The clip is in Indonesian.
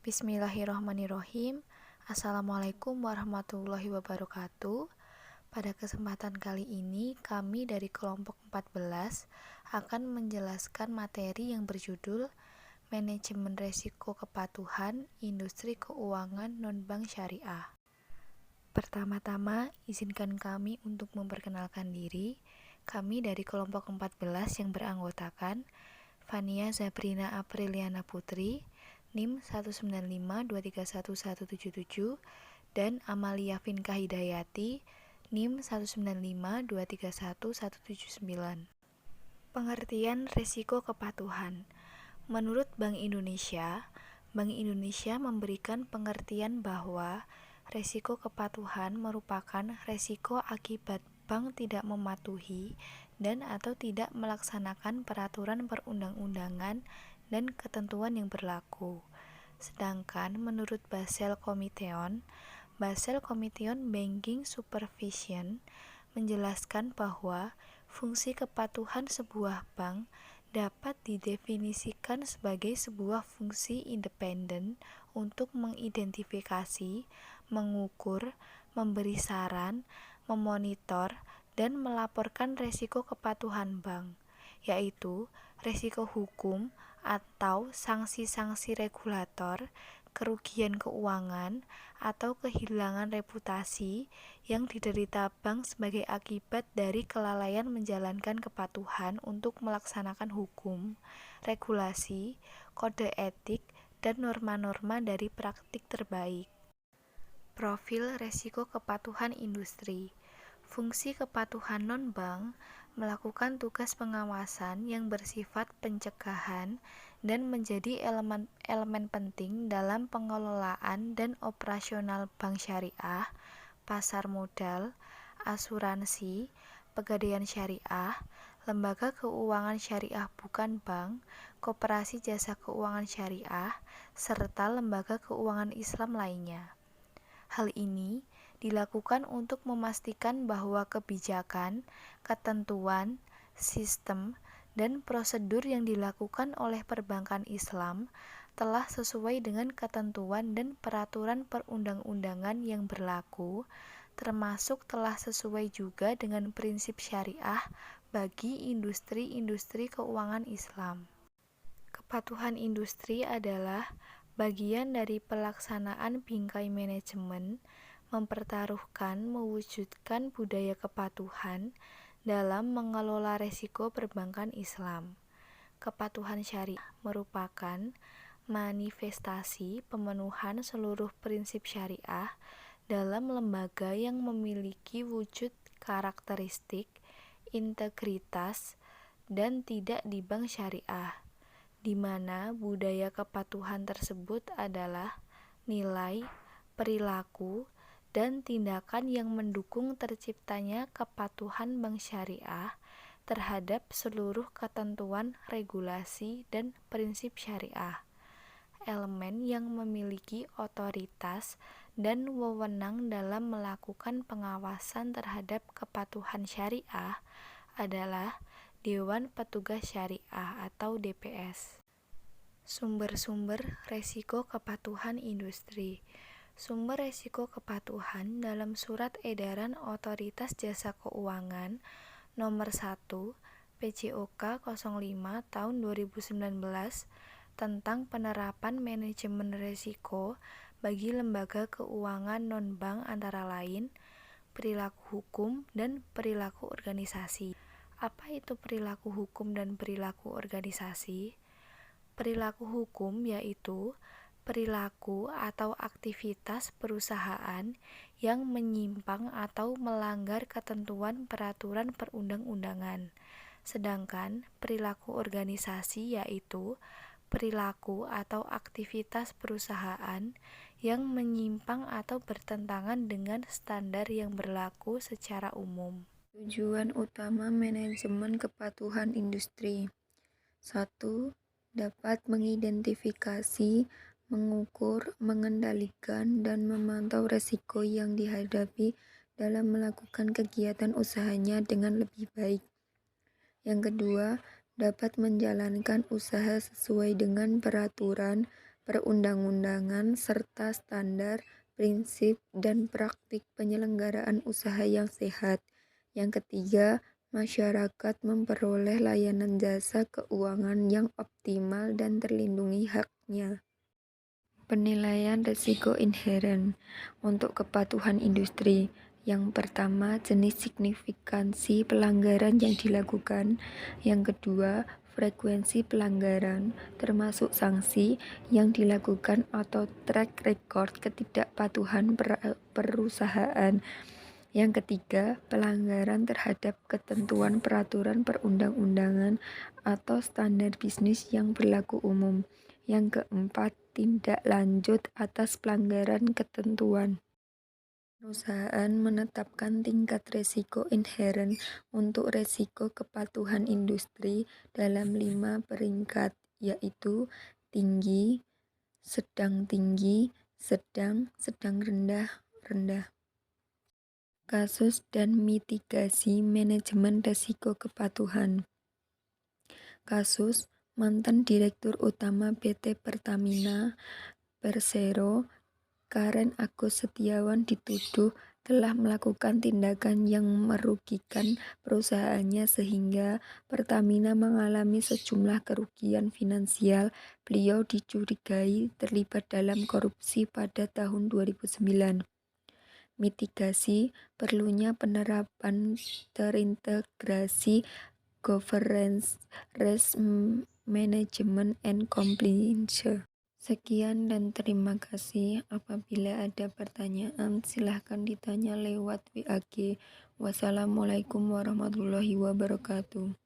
Bismillahirrahmanirrahim. Assalamualaikum warahmatullahi wabarakatuh. Pada kesempatan kali ini, kami dari kelompok 14 akan menjelaskan materi yang berjudul Manajemen Resiko Kepatuhan Industri Keuangan Non-Bank Syariah. Pertama-tama, izinkan kami untuk memperkenalkan diri. Kami dari kelompok 14 yang beranggotakan Fania Zabrina Apriliana Putri, NIM 195231177, dan Amalia Finka Hidayati, NIM 195231179. Pengertian resiko kepatuhan. Menurut Bank Indonesia memberikan pengertian bahwa resiko kepatuhan merupakan resiko akibat bank tidak mematuhi dan atau tidak melaksanakan peraturan perundang-undangan dan ketentuan yang berlaku. Sedangkan menurut Basel Commission Banking Supervision menjelaskan bahwa fungsi kepatuhan sebuah bank dapat didefinisikan sebagai sebuah fungsi independen untuk mengidentifikasi, mengukur, memberi saran, memonitor, dan melaporkan resiko kepatuhan bank, yaitu resiko hukum atau sanksi-sanksi regulator, kerugian keuangan, atau kehilangan reputasi yang diderita bank sebagai akibat dari kelalaian menjalankan kepatuhan untuk melaksanakan hukum, regulasi, kode etik, dan norma-norma dari praktik terbaik. Profil resiko kepatuhan industri. Fungsi kepatuhan non-bank melakukan tugas pengawasan yang bersifat pencegahan dan menjadi elemen penting dalam pengelolaan dan operasional bank syariah, pasar modal, asuransi, pegadaian syariah, lembaga keuangan syariah bukan bank, koperasi jasa keuangan syariah, serta lembaga keuangan Islam lainnya. Hal ini dilakukan untuk memastikan bahwa kebijakan, ketentuan, sistem, dan prosedur yang dilakukan oleh perbankan Islam telah sesuai dengan ketentuan dan peraturan perundang-undangan yang berlaku, termasuk telah sesuai juga dengan prinsip syariah bagi industri-industri keuangan Islam. Kepatuhan industri adalah bagian dari pelaksanaan bingkai manajemen, mempertaruhkan mewujudkan budaya kepatuhan dalam mengelola resiko perbankan Islam. Kepatuhan syariah merupakan manifestasi pemenuhan seluruh prinsip syariah dalam lembaga yang memiliki wujud karakteristik, integritas, dan tidak di bank syariah, di mana budaya kepatuhan tersebut adalah nilai, perilaku, dan tindakan yang mendukung terciptanya kepatuhan bank syariah terhadap seluruh ketentuan, regulasi, dan prinsip syariah. Elemen yang memiliki otoritas dan wewenang dalam melakukan pengawasan terhadap kepatuhan syariah adalah Dewan Petugas Syariah atau DPS. Sumber-sumber resiko kepatuhan industri. Sumber resiko kepatuhan dalam Surat Edaran Otoritas Jasa Keuangan Nomor 1 PJOK 05 Tahun 2019 tentang penerapan manajemen resiko bagi lembaga keuangan non-bank antara lain perilaku hukum dan perilaku organisasi. Apa itu perilaku hukum dan perilaku organisasi? Perilaku hukum yaitu perilaku atau aktivitas perusahaan yang menyimpang atau melanggar ketentuan peraturan perundang-undangan. Sedangkan perilaku organisasi yaitu perilaku atau aktivitas perusahaan yang menyimpang atau bertentangan dengan standar yang berlaku secara umum. Tujuan utama manajemen kepatuhan industri. 1. Dapat mengidentifikasi, mengukur, mengendalikan, dan memantau risiko yang dihadapi dalam melakukan kegiatan usahanya dengan lebih baik. Yang kedua, dapat menjalankan usaha sesuai dengan peraturan, perundang-undangan, serta standar, prinsip, dan praktik penyelenggaraan usaha yang sehat. Yang ketiga, masyarakat memperoleh layanan jasa keuangan yang optimal dan terlindungi haknya. Penilaian risiko inheren untuk kepatuhan industri. Yang pertama, jenis signifikansi pelanggaran yang dilakukan. Yang kedua, frekuensi pelanggaran, termasuk sanksi yang dilakukan atau track record ketidakpatuhan perusahaan. Yang ketiga, pelanggaran terhadap ketentuan peraturan perundang-undangan atau standar bisnis yang berlaku umum. Yang keempat, tindak lanjut atas pelanggaran ketentuan. Perusahaan menetapkan tingkat resiko inheren untuk resiko kepatuhan industri dalam 5 peringkat, yaitu tinggi, sedang, sedang rendah, rendah. Kasus dan mitigasi manajemen risiko kepatuhan. Kasus mantan Direktur Utama PT Pertamina Persero, Karen Agus Setiawan dituduh telah melakukan tindakan yang merugikan perusahaannya sehingga Pertamina mengalami sejumlah kerugian finansial. Beliau dicurigai terlibat dalam korupsi pada tahun 2009. Mitigasi perlunya penerapan terintegrasi governance, risk management, and compliance. Sekian dan terima kasih. Apabila ada pertanyaan, silahkan ditanya lewat WA. Wassalamualaikum warahmatullahi wabarakatuh.